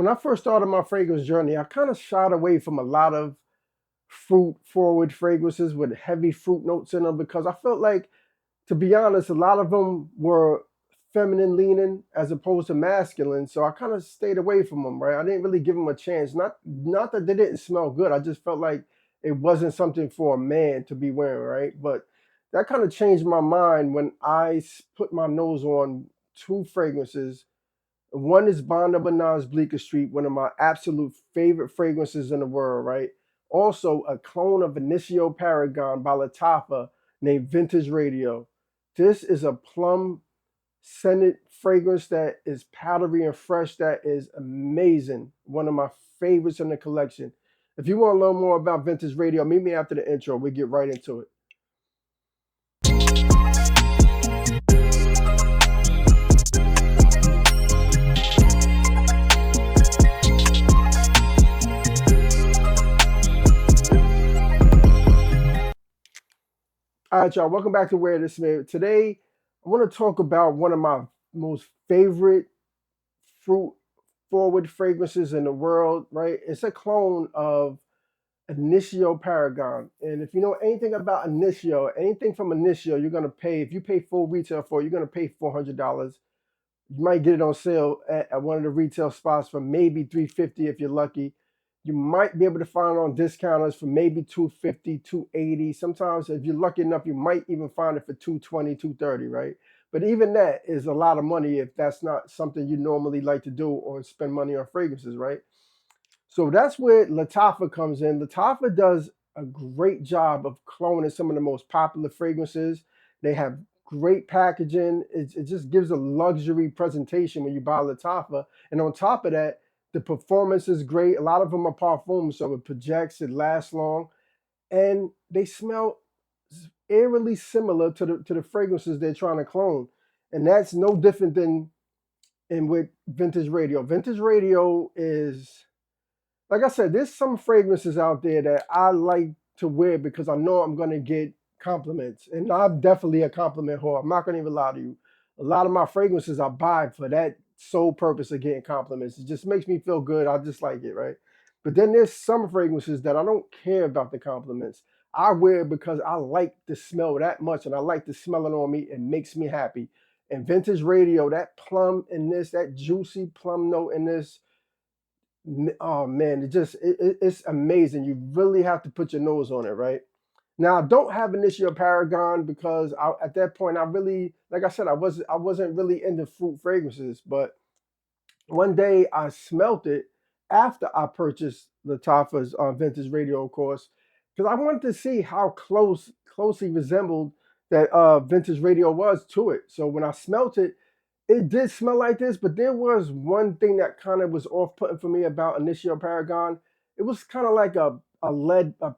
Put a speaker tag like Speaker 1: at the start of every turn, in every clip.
Speaker 1: when I first started my fragrance journey, I kind of shied away from a lot of fruit forward fragrances with heavy fruit notes in them because I felt like, to be honest, a lot of them were feminine leaning as opposed to masculine. So I kind of stayed away from them, right? I didn't really give them a chance. Not that they didn't smell good. I just felt like it wasn't something for a man to be wearing, right? But that kind of changed my mind when put my nose on two fragrances. One is Bond Number Nine's Bleecker Street, one of my absolute favorite fragrances in the world, right? Also, a clone of Initio Paragon by Lattafa named Vintage Radio. This is a plum scented fragrance that is powdery and fresh, that is amazing. One of my favorites in the collection. If you want to learn more about Vintage Radio, meet me after the intro. We get right into it. All right, y'all, welcome back to Where This Made. Today, I want to talk about one of my most favorite fruit forward fragrances in the world, right? It's a clone of Initio Paragon. And if you know anything about Initio, anything from Initio, you're going to pay, if you pay full retail for it, you're going to pay $400. You might get it on sale at one of the retail spots for maybe $350 if you're lucky. You might be able to find it on discounters for maybe $250, $280. Sometimes, if you're lucky enough, you might even find it for $220, $230, right? But even that is a lot of money if that's not something you normally like to do or spend money on fragrances, right? So that's where Lattafa comes in. Lattafa does a great job of cloning some of the most popular fragrances. They have great packaging. It just gives a luxury presentation when you buy Lattafa. And on top of that, the performance is great. A lot of them are parfums, so it projects, it lasts long, and they smell eerily similar to the fragrances they're trying to clone. And that's no different than in with Vintage Radio. Vintage Radio is, like I said, there's some fragrances out there that I like to wear because I know I'm going to get compliments. And I'm definitely a compliment whore. I'm not going to even lie to you. A lot of my fragrances I buy for that sole purpose of getting compliments. It just makes me feel good. I just like it, right? But then there's some fragrances that I don't care about the compliments. I wear it because I like the smell that much and I like the smell it on me. It makes me happy. And Vintage Radio, that plum in this, that juicy plum note in this, oh man, it's amazing. You really have to put your nose on it, right? Now I don't have Initio Paragon because at that point I really, like I said, I wasn't really into fruit fragrances. But one day I smelt it after I purchased Lattafa's Vintage Radio, of course, because I wanted to see how closely resembled that Vintage Radio was to it. So when I smelt it, it did smell like this, but there was one thing that kind of was off-putting for me about Initio Paragon. It was kind of like a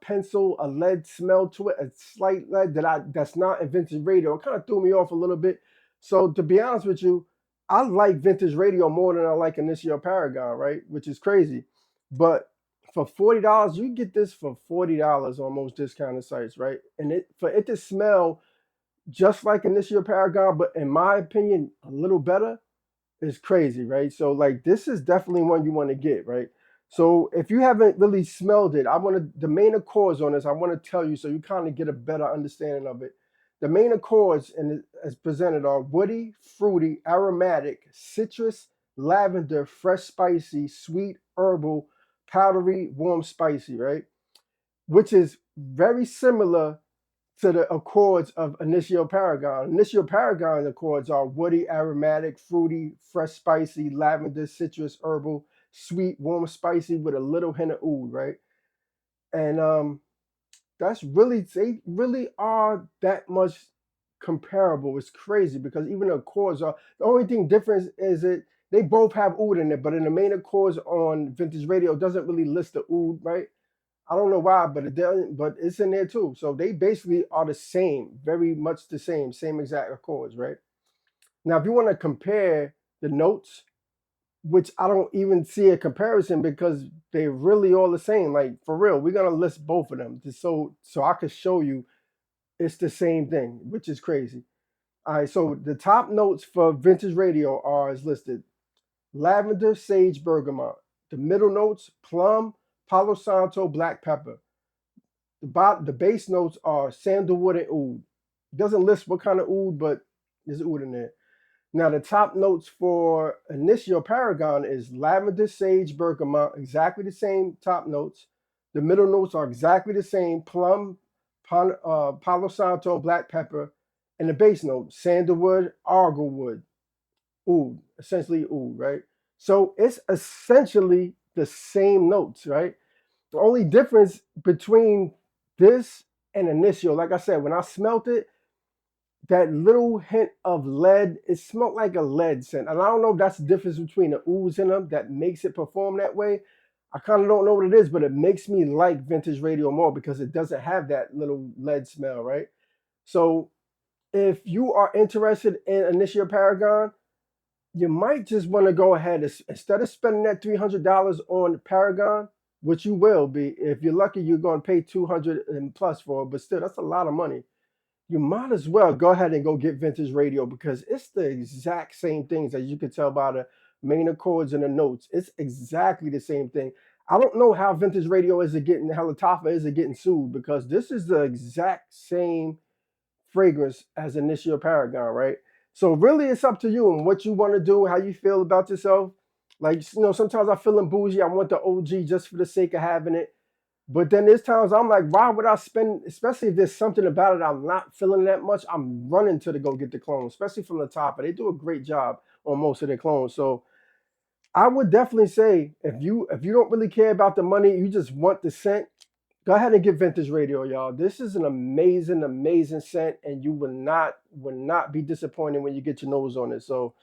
Speaker 1: pencil, a lead smell to it, a slight lead that's not in Vintage Radio. It kind of threw me off a little bit. So to be honest with you, I like Vintage Radio more than I like Initio Paragon, right? Which is crazy. But for $40, you get this for $40 on most discounted sites, right? And for it to smell just like Initio Paragon, but in my opinion, a little better, is crazy, right? So like this is definitely one you want to get, right? So if you haven't really smelled it, the main accords on this, I want to tell you so you kind of get a better understanding of it. The main accords as presented are woody, fruity, aromatic, citrus, lavender, fresh spicy, sweet, herbal, powdery, warm, spicy, right? Which is very similar to the accords of Initio Paragon. Initio Paragon accords are woody, aromatic, fruity, fresh, spicy, lavender, citrus, herbal, sweet, warm, spicy with a little hint of oud, right? And they really are that much comparable. It's crazy because even the accords are, the only thing different is they both have oud in it, but in the main accords on Vintage Radio, it doesn't really list the oud, right? I don't know why, but it doesn't. But it's in there too. So they basically are the same, very much the same exact accords, right? Now, if you want to compare the notes, which I don't even see a comparison because they're really all the same. Like for real, we're gonna list both of them so I could show you it's the same thing, which is crazy. All right, so the top notes for Vintage Radio are as listed: lavender, sage, bergamot, The middle notes, plum, Palo Santo, black pepper. The base notes are sandalwood and oud. It doesn't list what kind of oud, but there's oud in there. Now the top notes for Initio Paragon is lavender, sage, bergamot, exactly the same top notes. The middle notes are exactly the same, plum, Palo Santo, black pepper, and the base note, sandalwood, arglewood, oud, essentially oud, right? So it's essentially the same notes, right? The only difference between this and Initio, like I said, when I smelt it, that little hint of lead, it smelled like a lead scent. And I don't know if that's the difference between the ooze in them that makes it perform that way. I kind of don't know what it is, but it makes me like vintage radio more because it doesn't have that little lead smell, right? So if you are interested in Initio Paragon, you might just want to go ahead instead of spending that $300 on Paragon, which you will be. If you're lucky, you're going to pay 200 and plus for it, but still, that's a lot of money. You might as well go ahead and go get vintage radio because it's the exact same things, as you can tell by the main accords and the notes. It's exactly the same thing. I don't know how vintage radio is it getting, how Latafa is it getting sued, because this is the exact same fragrance as Initio Paragon, right? So really it's up to you and what you want to do, how you feel about yourself. Like, sometimes I feel bougie. I want the OG just for the sake of having it. But then there's times I'm like, why would I spend, especially if there's something about it I'm not feeling that much, I'm running to go get the clone, especially from the top. They do a great job on most of their clones. So I would definitely say if you don't really care about the money, you just want the scent, go ahead and get vintage radio, y'all. This is an amazing, amazing scent, and you will not be disappointed when you get your nose on it. So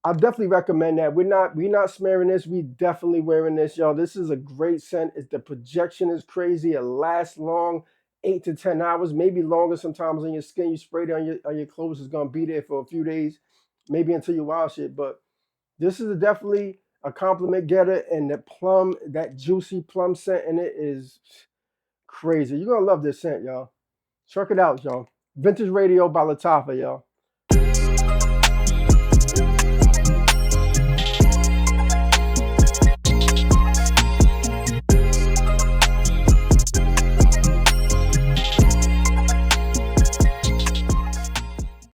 Speaker 1: I definitely recommend that. We're not smearing this. We definitely wearing this, y'all. This is a great scent. The projection is crazy. It lasts long, 8 to 10 hours, maybe longer sometimes on your skin. You spray it on your clothes. It's gonna be there for a few days, maybe until you wash it. But this is definitely a compliment getter, and the plum, that juicy plum scent in it is crazy. You're gonna love this scent, y'all. Check it out, y'all. Vintage Radio by Latafa, y'all.